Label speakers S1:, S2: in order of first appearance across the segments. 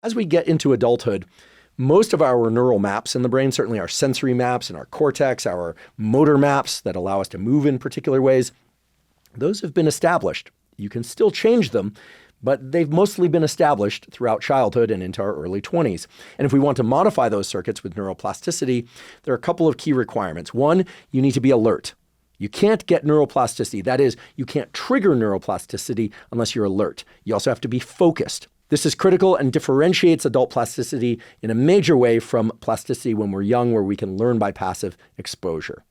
S1: As we get into adulthood, most of our neural maps in the brain, certainly our sensory maps and our cortex, our motor maps that allow us to move in particular ways, those have been established. You can still change them, but they've mostly been established throughout childhood and into our early 20s. And if we want to modify those circuits with neuroplasticity, there are a couple of key requirements. One, you need to be alert. You can't get neuroplasticity. That is, you can't trigger neuroplasticity unless you're alert. You also have to be focused. This is critical and differentiates adult plasticity in a major way from plasticity when we're young, where we can learn by passive exposure.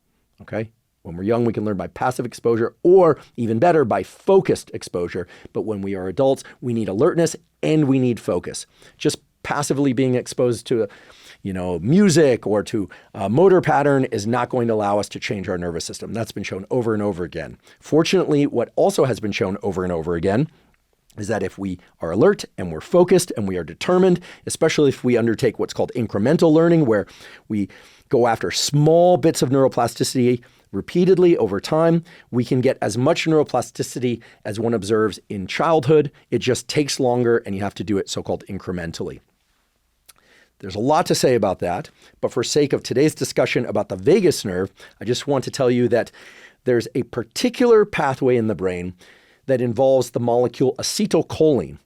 S1: Okay? When we're young, we can learn by passive exposure, or even better, by focused exposure. But when we are adults, we need alertness and we need focus. Just passively being exposed to music or to a motor pattern is not going to allow us to change our nervous system. That's been shown over and over again. Fortunately, what also has been shown over and over again is that if we are alert and we're focused and we are determined, especially if we undertake what's called incremental learning, where we go after small bits of neuroplasticity repeatedly over time, we can get as much neuroplasticity as one observes in childhood. It just takes longer and you have to do it so-called incrementally. There's a lot to say about that, but for sake of today's discussion about the vagus nerve, I just want to tell you that there's a particular pathway in the brain that involves the molecule acetylcholine.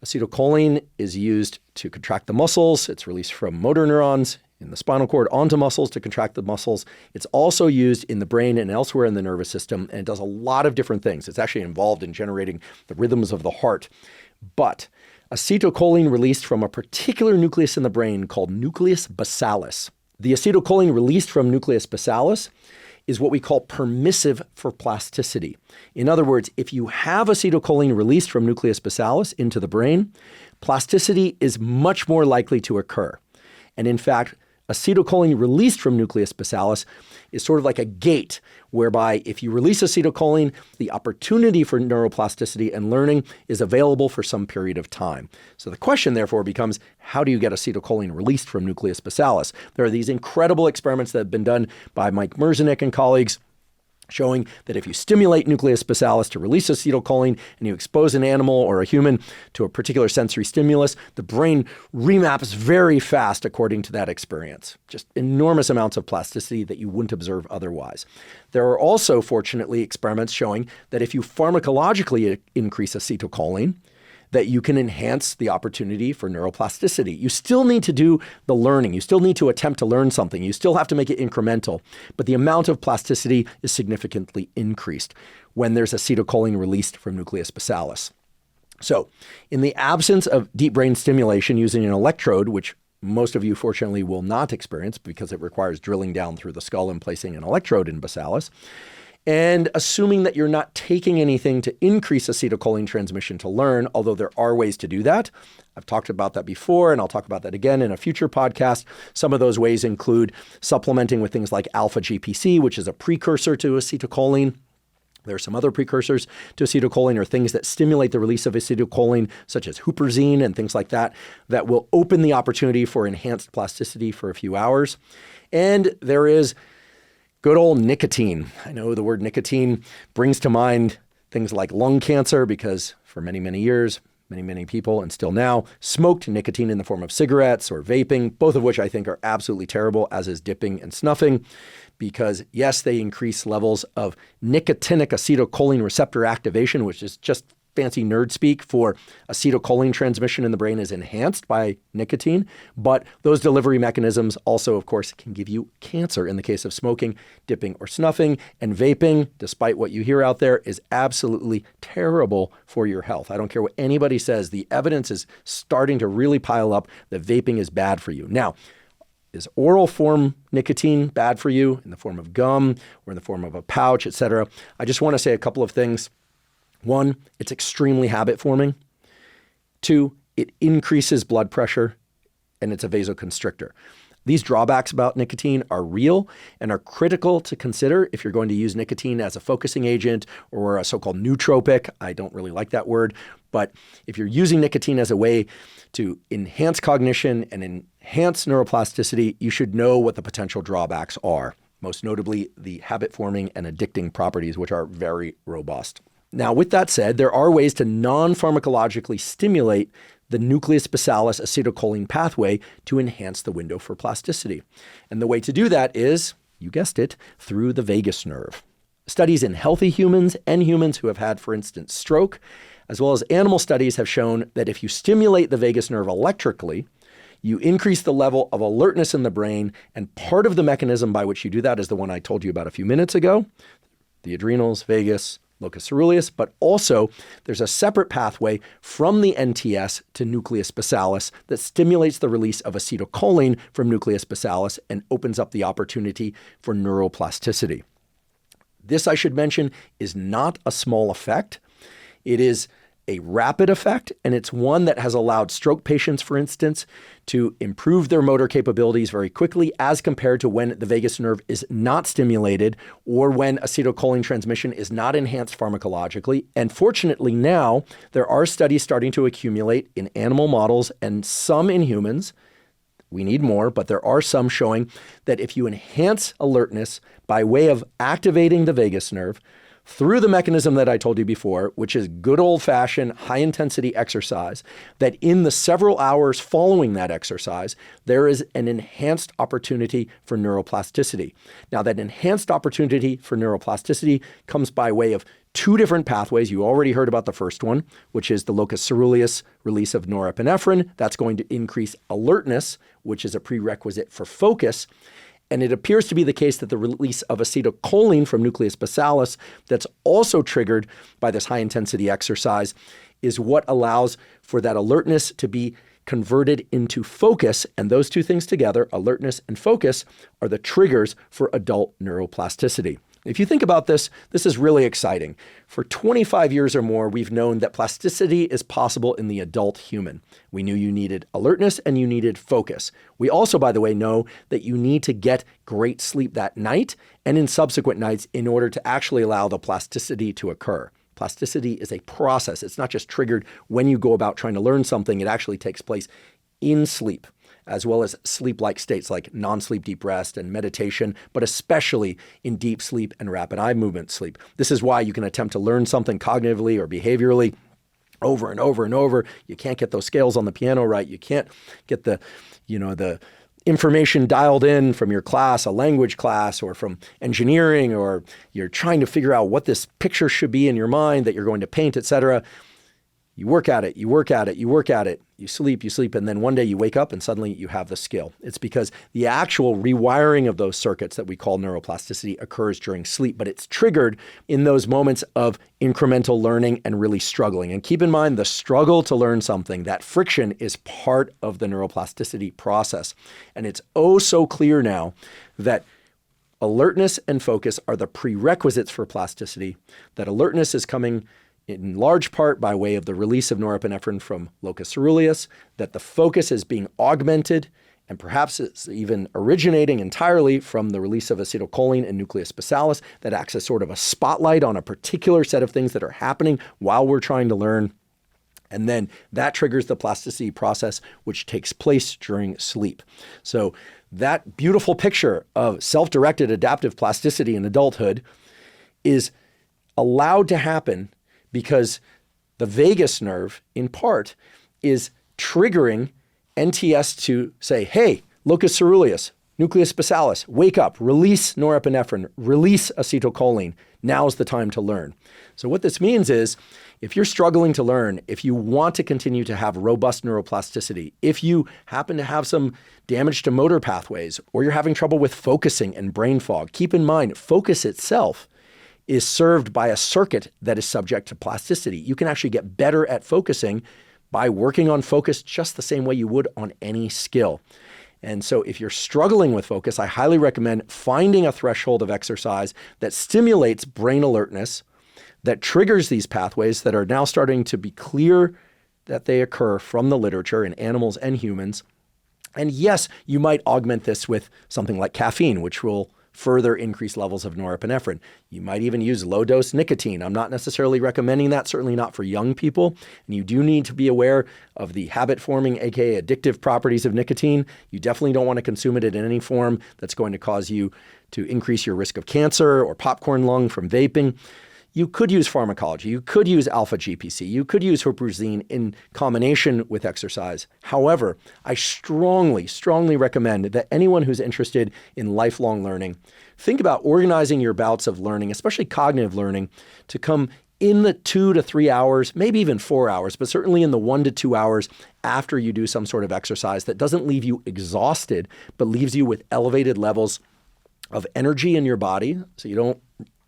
S1: Acetylcholine is used to contract the muscles. It's released from motor neurons in the spinal cord onto muscles to contract the muscles. It's also used in the brain and elsewhere in the nervous system, and it does a lot of different things. It's actually involved in generating the rhythms of the heart. But acetylcholine released from a particular nucleus in the brain called nucleus basalis. The acetylcholine released from nucleus basalis is what we call permissive for plasticity. In other words, if you have acetylcholine released from nucleus basalis into the brain, plasticity is much more likely to occur. And in fact, acetylcholine released from nucleus basalis is sort of like a gate whereby if you release acetylcholine, the opportunity for neuroplasticity and learning is available for some period of time. So the question therefore becomes, how do you get acetylcholine released from nucleus basalis? There are these incredible experiments that have been done by Mike Merzenich and colleagues showing that if you stimulate nucleus basalis to release acetylcholine and you expose an animal or a human to a particular sensory stimulus, the brain remaps very fast according to that experience. Just enormous amounts of plasticity that you wouldn't observe otherwise. There are also, fortunately, experiments showing that if you pharmacologically increase acetylcholine, that you can enhance the opportunity for neuroplasticity. You still need to do the learning. You still need to attempt to learn something. You still have to make it incremental, but the amount of plasticity is significantly increased when there's acetylcholine released from nucleus basalis. So in the absence of deep brain stimulation using an electrode, which most of you fortunately will not experience because it requires drilling down through the skull and placing an electrode in basalis, and assuming that you're not taking anything to increase acetylcholine transmission to learn, although there are ways to do that. I've talked about that before, and I'll talk about that again in a future podcast. Some of those ways include supplementing with things like alpha-GPC, which is a precursor to acetylcholine. There are some other precursors to acetylcholine or things that stimulate the release of acetylcholine, such as huperzine and things like that, that will open the opportunity for enhanced plasticity for a few hours. And there is good old nicotine. I know the word nicotine brings to mind things like lung cancer because for many, many years, many people, and still now, smoked nicotine in the form of cigarettes or vaping, both of which I think are absolutely terrible, as is dipping and snuffing, because yes, they increase levels of nicotinic acetylcholine receptor activation, which is just fancy nerd speak for acetylcholine transmission in the brain is enhanced by nicotine, but those delivery mechanisms also, of course, can give you cancer in the case of smoking, dipping, or snuffing, and vaping, despite what you hear out there, is absolutely terrible for your health. I don't care what anybody says. The evidence is starting to really pile up that vaping is bad for you. Now, is oral form nicotine bad for you in the form of gum or in the form of a pouch, etc.? I just want to say a couple of things. One, it's extremely habit forming. Two, it increases blood pressure and it's a vasoconstrictor. These drawbacks about nicotine are real and are critical to consider if you're going to use nicotine as a focusing agent or a so-called nootropic. I don't really like that word, but if you're using nicotine as a way to enhance cognition and enhance neuroplasticity, you should know what the potential drawbacks are, most notably the habit forming and addicting properties, which are very robust. Now, with that said, there are ways to non-pharmacologically stimulate the nucleus basalis acetylcholine pathway to enhance the window for plasticity. And the way to do that is, you guessed it, through the vagus nerve. Studies in healthy humans and humans who have had, for instance, stroke, as well as animal studies have shown that if you stimulate the vagus nerve electrically, you increase the level of alertness in the brain, and part of the mechanism by which you do that is the one I told you about a few minutes ago, the adrenals, vagus, locus coeruleus, but also there's a separate pathway from the NTS to nucleus basalis that stimulates the release of acetylcholine from nucleus basalis and opens up the opportunity for neuroplasticity. This, I should mention, is not a small effect. It is a rapid effect, and it's one that has allowed stroke patients, for instance, to improve their motor capabilities very quickly as compared to when the vagus nerve is not stimulated or when acetylcholine transmission is not enhanced pharmacologically. And fortunately now, there are studies starting to accumulate in animal models and some in humans. We need more, but there are some showing that if you enhance alertness by way of activating the vagus nerve, through the mechanism that I told you before, which is good old-fashioned high-intensity exercise, that in the several hours following that exercise, there is an enhanced opportunity for neuroplasticity. Now, that enhanced opportunity for neuroplasticity comes by way of two different pathways. You already heard about the first one, which is the locus coeruleus release of norepinephrine. That's going to increase alertness, which is a prerequisite for focus. And it appears to be the case that the release of acetylcholine from nucleus basalis that's also triggered by this high-intensity exercise is what allows for that alertness to be converted into focus. And those two things together, alertness and focus, are the triggers for adult neuroplasticity. If you think about this, this is really exciting. For 25 years or more, we've known that plasticity is possible in the adult human. We knew you needed alertness and you needed focus. We also, by the way, know that you need to get great sleep that night and in subsequent nights in order to actually allow the plasticity to occur. Plasticity is a process. It's not just triggered when you go about trying to learn something. It actually takes place in sleep, as well as sleep-like states like non-sleep deep rest and meditation, but especially in deep sleep and rapid eye movement sleep. This is why you can attempt to learn something cognitively or behaviorally over and over and over. You can't get those scales on the piano right. You can't get the information dialed in from your class, a language class, or from engineering, or you're trying to figure out what this picture should be in your mind that you're going to paint, etc. You work at it, you work at it, you work at it, you sleep, and then one day you wake up and suddenly you have the skill. It's because the actual rewiring of those circuits that we call neuroplasticity occurs during sleep, but it's triggered in those moments of incremental learning and really struggling. And keep in mind, the struggle to learn something, that friction is part of the neuroplasticity process. And it's oh so clear now that alertness and focus are the prerequisites for plasticity, that alertness is coming in large part by way of the release of norepinephrine from locus coeruleus, that the focus is being augmented, and perhaps it's even originating entirely from the release of acetylcholine and nucleus basalis that acts as sort of a spotlight on a particular set of things that are happening while we're trying to learn. And then that triggers the plasticity process, which takes place during sleep. So that beautiful picture of self-directed adaptive plasticity in adulthood is allowed to happen because the vagus nerve, in part, is triggering NTS to say, hey, locus coeruleus, nucleus basalis, wake up, release norepinephrine, release acetylcholine. Now's the time to learn. So what this means is, if you're struggling to learn, if you want to continue to have robust neuroplasticity, if you happen to have some damage to motor pathways, or you're having trouble with focusing and brain fog, keep in mind, focus itself is served by a circuit that is subject to plasticity. You can actually get better at focusing by working on focus just the same way you would on any skill. And so if you're struggling with focus, I highly recommend finding a threshold of exercise that stimulates brain alertness, that triggers these pathways that are now starting to be clear that they occur from the literature in animals and humans. And yes, you might augment this with something like caffeine, which will further increase levels of norepinephrine. You might even use low-dose nicotine. I'm not necessarily recommending that, certainly not for young people. And you do need to be aware of the habit-forming, aka addictive properties of nicotine. You definitely don't want to consume it in any form that's going to cause you to increase your risk of cancer or popcorn lung from vaping. You could use pharmacology. You could use alpha GPC. You could use huperzine in combination with exercise. However, I strongly, strongly recommend that anyone who's interested in lifelong learning, think about organizing your bouts of learning, especially cognitive learning, to come in the 2 to 3 hours, maybe even 4 hours, but certainly in the 1 to 2 hours after you do some sort of exercise that doesn't leave you exhausted, but leaves you with elevated levels of energy in your body. So you don't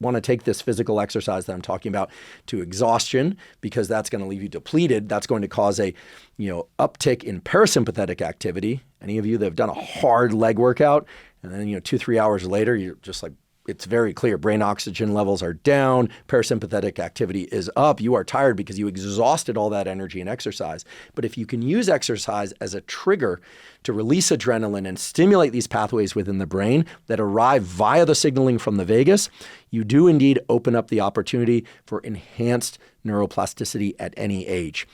S1: want to take this physical exercise that I'm talking about to exhaustion, because that's going to leave you depleted. That's going to cause a, uptick in parasympathetic activity. Any of you that have done a hard leg workout and then, 2-3 hours later, you're just like, it's very clear brain oxygen levels are down, parasympathetic activity is up. You are tired because you exhausted all that energy in exercise. But if you can use exercise as a trigger to release adrenaline and stimulate these pathways within the brain that arrive via the signaling from the vagus, you do indeed open up the opportunity for enhanced neuroplasticity at any age.